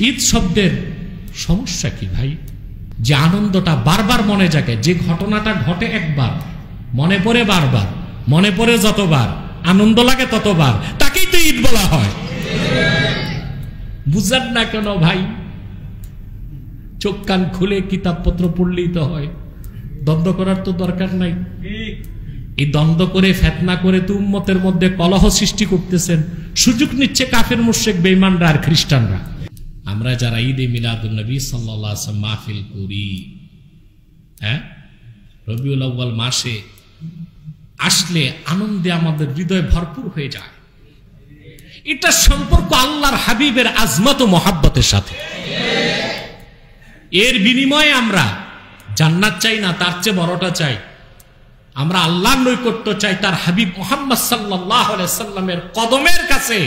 ঈদ শব্দের সমস্যা কি ভাই? যে আনন্দটা বারবার মনে জাগে, যে ঘটনাটা ঘটে একবার মনে পড়ে বারবার, মনে পড়ে যতবার আনন্দ লাগে ততবার, তাকেই তো ঈদ বলা হয়। বুঝান না কেন ভাই? চোখ কান খুলে কিতাবপত্র পড়লেই তো হয়, দ্বন্দ্ব করার তো দরকার নাই। এই দ্বন্দ্ব করে ফিতনা করে তো উম্মতের মধ্যে কলহ সৃষ্টি করতেছেন, সুযোগ নিচ্ছে কাফের মুশরিক বেঈমানরা আর খ্রিস্টানরা। আমরা যারা ঈদে মিলাদুন নবী সাল্লাল্লাহু আলাইহি ওয়াসাল্লাম মাহফিল করি, হ্যাঁ, রবিউল আউয়াল মাসে আসলে আনন্দে আমাদের হৃদয় ভরপুর হয়ে যায়। এটা সম্পর্ক আল্লাহর হাবিবের আজমত ও মহাব্বতের সাথে। এর বিনিময়ে আমরা জান্নাত চাই না, তার চেয়ে বড়টা চাই। আমরা আল্লাহর নৈকট্য চাই, তার হাবিব মুহাম্মদ সাল্লাল্লাহু আলাইহি সাল্লামের কদমের কাছে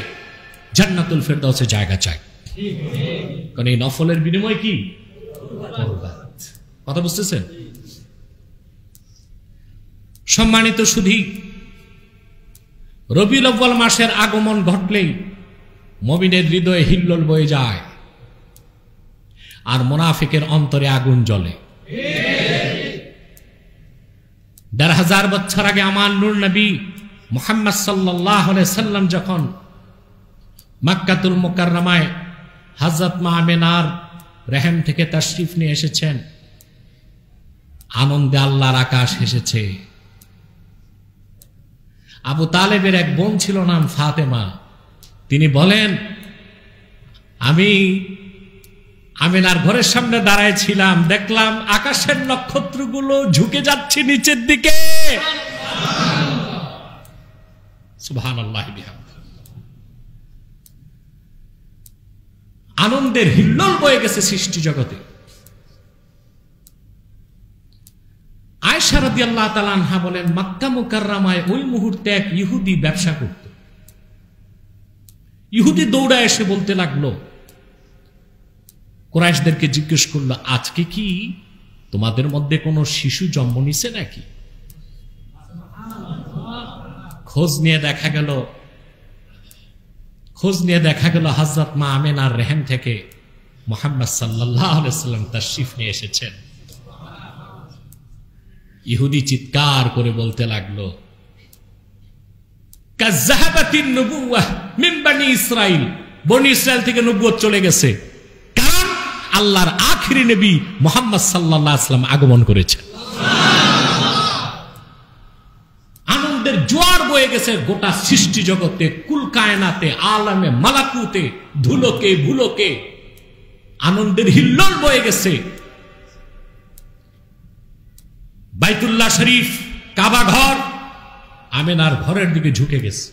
জান্নাতুল ফেরদাউসে জায়গা চাই। কারণ এই নফলের বিনিময় কি? কথা বুঝতেছেন? সম্মানিত সুধী, রবিউল আউয়াল মাসের আগমন ঘটলেই মুমিনের হৃদয়ে হিল্লোল বয়ে যায় আর মুনাফিকের অন্তরে আগুন জ্বলে। ১৫০০ বছর আগে আমার নূর নবী মুহাম্মদ সাল্লাল্লাহু আলাইহি সাল্লাম যখন মক্কাতুল মুকাররমায় হযরত মা আমিনার রহম থেকে তাশরিফ নিয়ে এসেছেন, আনন্দে আল্লাহর আকাশ হেসেছে। আবু তালেবের এক বোন ছিল, নাম ফাতেমা। তিনি বলেন, আমি আমিনার ঘরের সামনে দাঁড়ায় ছিলাম, দেখলাম আকাশের নক্ষত্রগুলো ঝুঁকে যাচ্ছে নিচের দিকে। সুবহানাল্লাহ বিহামদিহি। আনন্দের হিল্লোল বয়ে গেছে সৃষ্টি জগতে। আয়েশা রাদিয়াল্লাহু তাআলা আনহা বলেন, মক্কা মুকাররমায় ওই মুহূর্তে এক ইহুদি ব্যবসা করত। ইহুদি দৌড়ায় এসে বলতে লাগলো, কুরাইশদেরকে জিজ্ঞেস করলো, আজকে কি তোমাদের মধ্যে কোনো শিশু জন্ম নিছে নাকি? খোঁজ নিয়ে দেখা গেল হযরত মা আমিনার রহম থেকে মুহাম্মদ সাল্লাল্লাহু আলাইহি ওয়াসাল্লাম তাশরিফ নিয়ে এসেছেন। ইহুদি চিৎকার করে বলতে লাগলো, কাযাবাতিন নবুওয়াহ মিন বনি ইসরাইল, বনি ইসরাইল থেকে নবুয়ত চলে গেছে, কারণ আল্লাহর আখিরি নবী মুহাম্মদ সাল্লাল্লাহু আলাইহি ওয়াসাল্লাম আগমন করেছেন। আনন্দের জোয়ার বয়ে গেছে গোটা সৃষ্টি জগতে, কুল কায়নাতে, আলামে মালাকুতে, ধুলোকে ভুলোকে আনন্দের হিল্লোল বয়ে গেছে। বাইতুল্লাহ শরীফ, কাবা ঘর আমিনার ঘরের দিকে ঝুঁকে গেছে।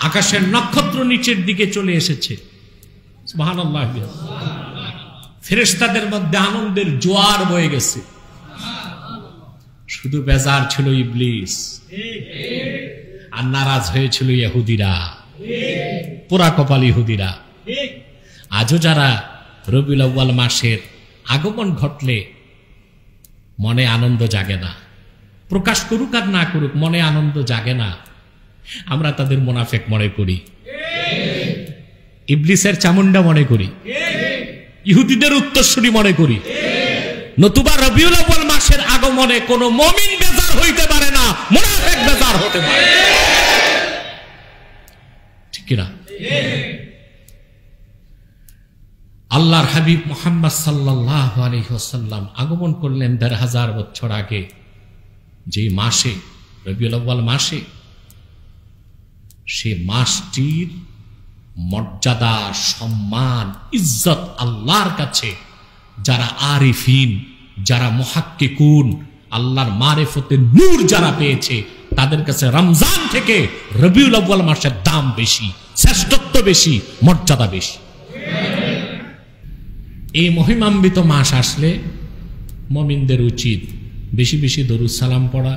আকাশের নক্ষত্র নিচের দিকে চলে এসেছে। সুবহানাল্লাহ। ফেরেশতাদের মধ্যে আনন্দের জোয়ার বয়ে গেছে। শুধু বেজার ছিল ইবলিস, আর নারাজ হয়েছিল ইহুদিরা, পোড়া কপাল ইহুদিরা। আজও যারা রবিউল আউয়াল মাসের আগমন ঘটলে মনে আনন্দ জাগে না, প্রকাশ করুক আর না করুক, মনে আনন্দ জাগে না, আমরা তাদের মুনাফিক মনে করি, ইবলিসের চামুন্ডা মনে করি, ইহুদিদের উত্তরসূরি মনে করি। নতুবা রবিউল আউয়াল মাসের আগমনে কোন মুমিন বেজার হইতে পারে না, মুনাফিক বেজার হতে পারে। ঠিক কি না? আল্লাহর হাবিব মুহাম্মদ সাল্লাল্লাহু আলাইহি ওয়াসাল্লাম আগমন করলেন ১৫০০ বছর আগে, যে মাসে রবিউল আউয়াল মাসে। সে মাসটির মর্যাদা, সম্মান, ইজ্জত আল্লাহর কাছে যারা আরিফিন, যারা মুহাক্কিকুন, আল্লাহর মারিফতের নূর যারা পেয়েছে, তাদের কাছে রমজান থেকে রবিউল আউয়াল মাসের দাম বেশি, শ্রেষ্ঠত্ব বেশি, মর্যাদা বেশি। এই মহিমান্বিত মাস আসলে মুমিনদের উচিত বেশি বেশি দরুদ সালাম পড়া,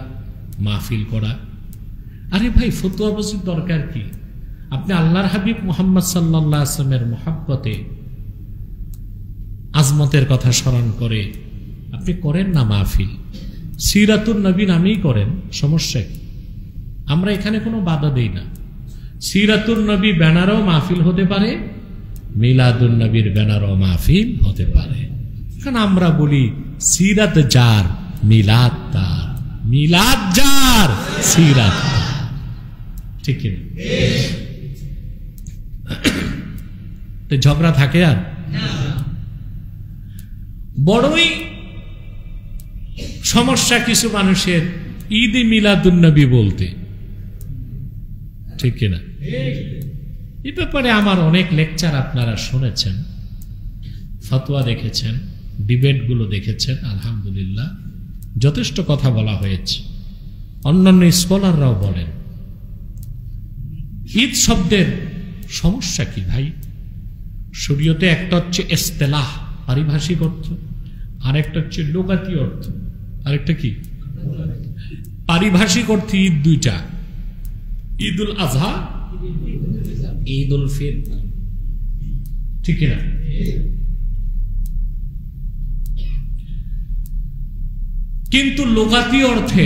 মাহফিল করা। আরে ভাই, ফতোয়া বসির দরকার কি? আপনি আল্লাহর হাবিব মুহাম্মদ সাল্লাল্লাহু আলাইহি ওয়াসাল্লামের মহব্বতে, আজমতের কথা স্মরণ করে আপনি করেন না মাহফিল, সিরাতুন নবী নামেই করেন, সমস্যা কি? আমরা এখানে কোনো বাধা দেই না। সিরাতুন নবী ব্যানারও মাহফিল হতে পারে, মিলাদুন নবীর ব্যানারও মাহফিল হতে পারে। কারণ আমরা বলি সিরাত যার মিলাদ তার, মিলাদ যার সিরাত তার, ঠিক কিনা? তো ঝগড়া থাকে আর বড়ই সমস্যা কিছু মানুষের ঈদে মিলাদুন নবী বলতে, ঠিক কিনা? এ ব্যাপারে আমার অনেক লেকচার আপনারা শুনেছেন, ফতোয়া দেখেছেন, ডিবেটগুলো দেখেছেন। আলহামদুলিল্লাহ যথেষ্ট কথা বলা হয়েছে, অন্যান্য স্কলাররাও বলেন। ঈদ শব্দের সমস্যা কি ভাই? শরীয়তে একটা হচ্ছে ইস্তেলাহ, পারিভাষিক অর্থ, আর একটা হচ্ছে লোকাতি অর্থ, আরেকটা কি পারিভাষিক অর্থে। ঈদ দুইটা, ঈদুল আজহা, ঈদুল ফিতর, ঠিক না? কিন্তু লোকাতি অর্থে,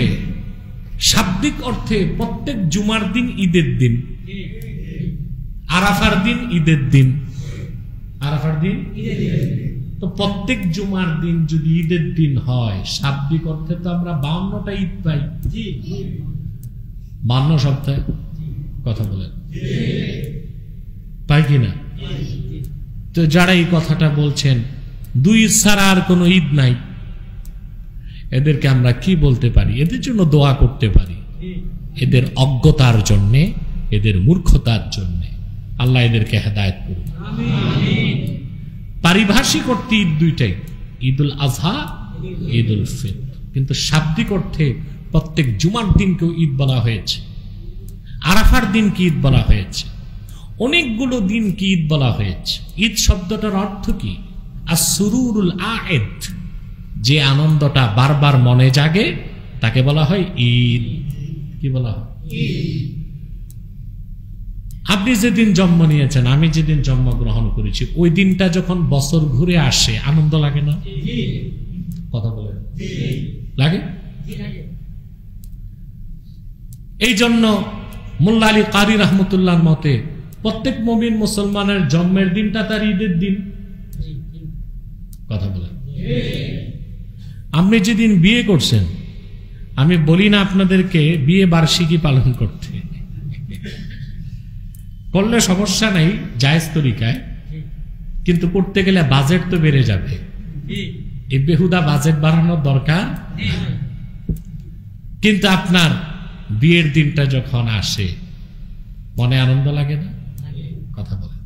শাব্দিক অর্থে প্রত্যেক জুমার দিন ঈদের দিন, আরাফার দিন ঈদের দিন, আরাফার দিন। তো প্রত্যেক জুমার দিন যদি ঈদের দিন হয়, শাব্দিক অর্থে তো আমরা 52টা ঈদ পাই, 52 সপ্তাহে, কথা বলেন পাই কিনা? তো যারা এই কথাটা বলছেন দুই ঈদ ছাড়া আর কোনো ঈদ নাই, এদেরকে আমরা কি বলতে পারি? এদের জন্য দোয়া করতে পারি, এদের অজ্ঞতার জন্যে, এদের মূর্খতার জন্যে। আল্লাহ এদেরকে হেদায়েত করুন। পারিভাষিক অর্থে ঈদ দুইটাই, ঈদুল আজহা, ঈদুল ফিতর। কিন্তু শাব্দিক অর্থে প্রত্যেক জুমার দিনকেও ঈদ বলা হয়েছে, আরাফার দিনকে ঈদ বলা হয়েছে, অনেকগুলো দিনকে ঈদ বলা হয়েছে। ঈদ শব্দটার অর্থ কি? আসরুরুল আয়েদ, যে আনন্দটা বারবার মনে জাগে তাকে বলা হয় ঈদ। কি বলা হয়? আপনি যেদিন জন্ম নিয়েছেন, আমি যেদিন জন্মগ্রহণ করেছি, ওই দিনটা যখন বছর ঘুরে আসে আনন্দ লাগে না? কথা বলে লাগে? এই জন্য মোল্লা আলী কারি রহমতুল্লাহর মতে প্রত্যেক মুমিন মুসলমানের জন্মের দিনটা তার ঈদের দিন। কথা বলেন। আপনি যেদিন বিয়ে করছেন, আমি বলি না আপনাদেরকে বিয়ে বার্ষিকী পালন করতে, করলে সমস্যা নাই জায়েজ তরিকায়, কিন্তু করতে গেলে বাজেট তো বেড়ে যাবে। এই বেহুদা বাজেট বাড়ানোর দরকার। কিন্তু আপনার বিয়ের দিনটা যখন আসে মনে আনন্দ লাগে না? কথা বলে।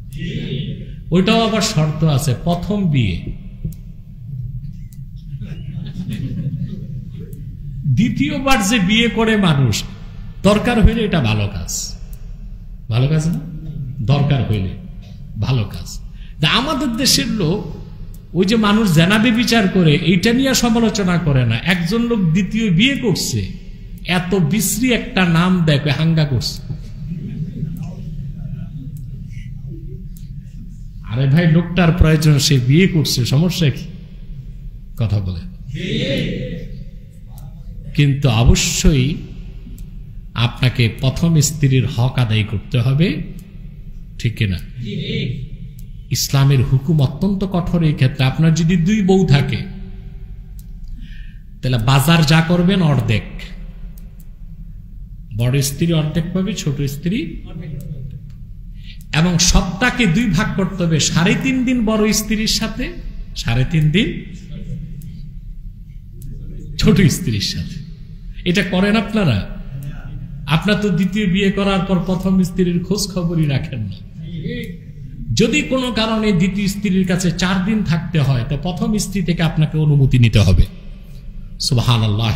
ওইটাও আবার শর্ত আছে, প্রথম বিয়ে। দ্বিতীয়বার যে বিয়ে করে মানুষ, দরকার হইলে এটা ভালো কাজ, ভালো কাজ না? দরকার হইলে ভালো কাজ। আমাদের দেশের লোক ওই যে মানুষ জানাবে বিচার করে, এইটা নিয়ে সমালোচনা করে না। একজন লোক দ্বিতীয় বিয়ে করছে, এত বিশ্রী একটা নাম দেখে হাঙ্গা করছে। আরে ভাই, লোকটার প্রয়োজন, সে বিয়ে করছে, সমস্যা কি? কথা বলে। কিন্তু অবশ্যই আপনাকে প্রথম স্ত্রীর হক আদায় করতে হবে, ঠিক কিনা? ইসলামের হুকুম অত্যন্ত কঠোর এই ক্ষেত্রে। আপনার যদি দুই বউ থাকে, তাহলে বাজার যা করবেন অর্ধেক, বড় স্ত্রী অর্ধেক পাবে, ছোট স্ত্রী, এবং সপ্তাহকে দুই ভাগ করতে হবে। 3.5 দিন বড় স্ত্রীর সাথে, 3.5 দিন ছোট স্ত্রীর সাথে। এটা করেন আপনারা? আপনার তো দ্বিতীয় বিয়ে করার পর প্রথম স্ত্রীর খোঁজ খবরই রাখেন না। যদি কোনো কারণে দ্বিতীয় স্ত্রীর কাছে 4 দিন থাকতে হয়, তো প্রথম স্ত্রী থেকে আপনাকে অনুমতি নিতে হবে। সুবহানাল্লাহ।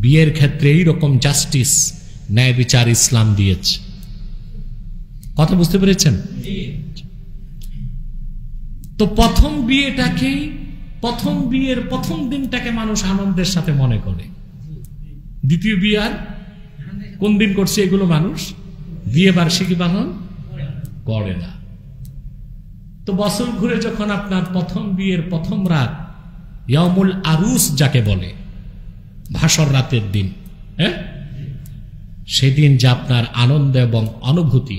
বিয়ের ক্ষেত্রে এইরকম জাস্টিস, ন্যায় বিচার ইসলাম দিয়েছে। কথা বুঝতে পেরেছেন? তো প্রথম বিয়েটাকেই, প্রথম বিয়ের প্রথম দিনটাকে মানুষ আনন্দের সাথে মনে করে। দ্বিতীয় বিয়ে আর কোন দিন করছে এগুলো মানুষ বিয়ে বার্ষিকী পালন করে না। তো বছর ঘুরে যখন আপনার প্রথম বিয়ের প্রথম রাত, ইয়ামুল আরুস যাকে বলে, ভাসর রাতের দিন, হ্যাঁ, সেদিন যে আপনার আনন্দ এবং অনুভূতি,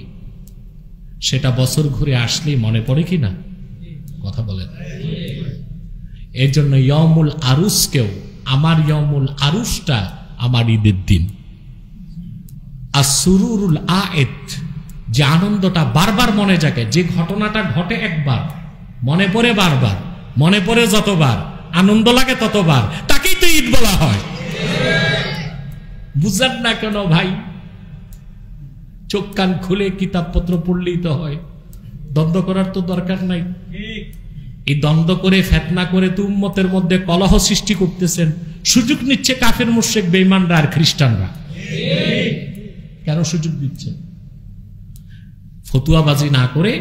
সেটা বছর ঘুরে আসলেই মনে পড়ে কি না? কথা বলেন। এর জন্য ইয়মুল আরুসকেও, আমার ইয়মুল আরুসটা আমার ঈদের দিন। আর সুরুরুল আয়েত, যে আনন্দটা বারবার মনে জাগে, যে ঘটনাটা ঘটে একবার মনে পড়ে বারবার, মনে পড়ে যতবার আনন্দ লাগে ততবার, তাকেই তো ঈদ বলা হয়। বুঝলেন না কেন ভাই? চোখ কান খুলে কিতাবপত্র পড়লেই তো হয়, দ্বন্দ্ব করার তো দরকার নাই। এই দ্বন্দ্ব করে ফিতনা করে তো উম্মতের মধ্যে কলহ সৃষ্টি করতেছেন, সুযোগ নিচ্ছে কাফের মুশরিক বেঈমানরা আর খ্রিস্টানরা। কেন সুযোগ দিচ্ছেন? ফতুয়াবাজি না করে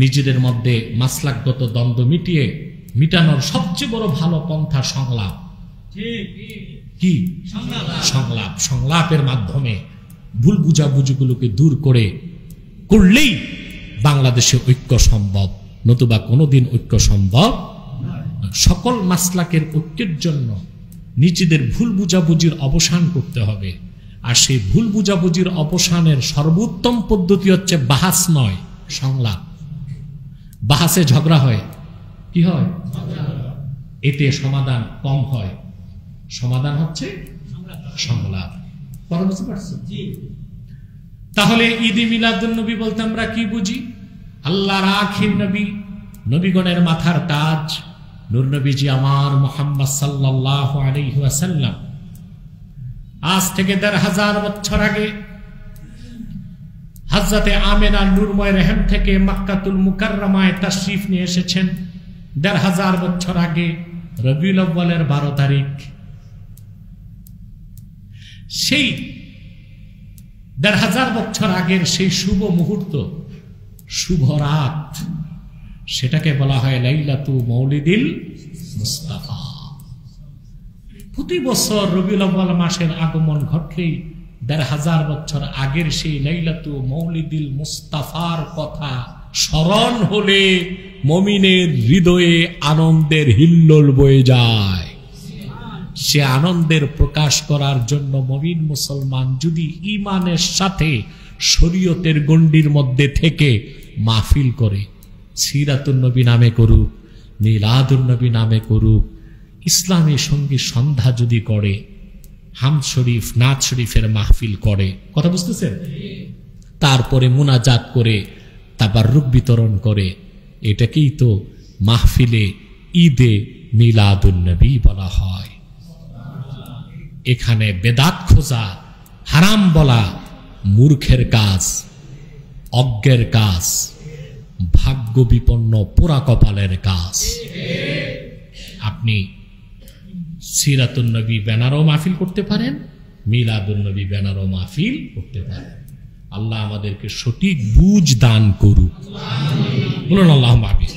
নিজেদের মধ্যে মাসলাকগত দ্বন্দ্ব মিটানোর সবচেয়ে বড় ভালো পন্থা সংলাপ। কি সংলাপ? সংলাপের মাধ্যমে ভুল বুঝাবুঝিগুলোকে দূর করলেই বাংলাদেশে ঐক্য সম্ভব, নতুবা কোনোদিন ঐক্য সম্ভব। সকল মাসলাকের ঐক্যের জন্য নিজেদের ভুল বুঝাবুঝির অবসান করতে হবে। আর সেই ভুল বুঝাবুঝির অবসানের সর্বোত্তম পদ্ধতি হচ্ছে বাহাস নয়, সংলাপ। বাহাসে ঝগড়া হয়, কি হয়? এতে সমাধান কম হয়। সমাধান হচ্ছে সংলাপ। কথা বুঝতে পারছেন? তাহলে ঈদে মিলাদুন নবী বলতে আমরা কি বুঝি? আল্লাহর আখির নবী, নবীগণের মাথার তাজ নূর নবীজি আমার মুহাম্মদ সাল্লাল্লাহু আলাইহি ওয়াসাল্লাম আজ থেকে ১৫০০ বছর আগে হযরতে আমিনা নূরময় রহম থেকে মক্কাতুল মুকাররমায় তাশরীফ নিয়ে এসেছেন। ১৫০০ বছর আগে রবিউল আউয়ালের ১২ তারিখ। সেই ১৫০০ বছর আগের সেই শুভ মুহূর্ত, শুভ রাত, সেটাকে বলা হয় লাইলাতু মৌলিদিল মুস্তাফা। প্রতি বছর রবিউল আউয়াল মাসের আগমন ঘটলেই ১৫০০ বছর আগের সেই লাইলাতু মৌলিদিল মুস্তাফার কথা স্মরণ হলে মুমিনের হৃদয়ে আনন্দের হিল্লোল বয়ে যায়। সে আনন্দের প্রকাশ করার জন্য মুমিন মুসলমান যদি ঈমানের সাথে শরীয়তের গণ্ডির মধ্যে থেকে মাহফিল করে, সিরাতুন নবী নামে করুক, মিলাদুন নবী নামে করুক, ইসলামী সঙ্গীত সন্ধ্যা যদি করে, হামদ শরীফ, নাত শরীফের মাহফিল করে, কথা বুঝতেছেন? তারপরে মুনাজাত করে তাবাররুক বিতরণ করে, এটাকেই তো মাহফিলে ঈদে মিলাদুন নবী বলা হয়। এখানে বেদাত খোঁজা, হারাম বলা মূর্খের কাজ, অজ্ঞের কাজ, ভাগ্য বিপন্ন পোড়া কপালের কাজ। আপনি সিরাতুন নবী ব্যানারও মাহফিল করতে পারেন, মিলাদুন নবী ব্যানারও মাহফিল করতে পারেন। আল্লাহ আমাদেরকে সঠিক বুঝ দান করুক, বলুন আল্লাহুম্মা আমিন।